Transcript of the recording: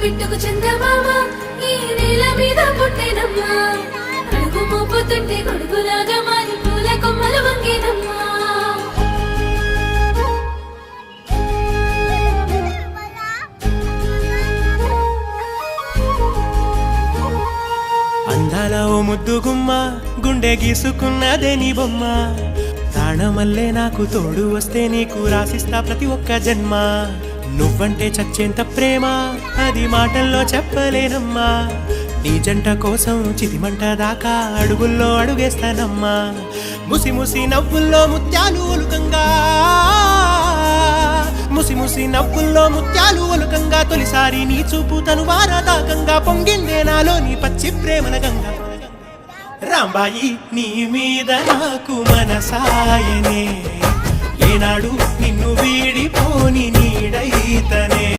పిట్టుకు చందమామ ఈ నేల మీద పుట్టేనమ్మా అడుగు మోపుతుంటే గొడుగులాగా మారి పూల కొమ్మలు వంగేనమ్మా అందాల ఓ ముద్దు గుమ్మ గుండె గీసుకున్నదే నీ బొమ్మ ప్రాణమల్లే నాకు తోడు వస్తే నీకు రాసిస్తా ప్రతి ఒక్క జన్మ నువ్వంటే చచ్చేంత ప్రేమ అది మాటల్లో చెప్పలేనమ్మా నీ జంట కోసం చితిమంట దాకా అడుగుల్లో అడుగేస్తానమ్మా ముసి ముసి నవ్వుల్లో ముత్యాలు ఒలుకంగా ముసి ముసి నవ్వుల్లో ముత్యాలు ఒలుకంగా తొలిసారి నీ చూపు తను వారాదాకంగా పొంగిందే నాలో నీ పచ్చి ప్రేమల గంగా రాంబాయి నీ మీద నాకు మనసాయనే ఏనాడు నిన్ను వీడిపోని నీడైతనే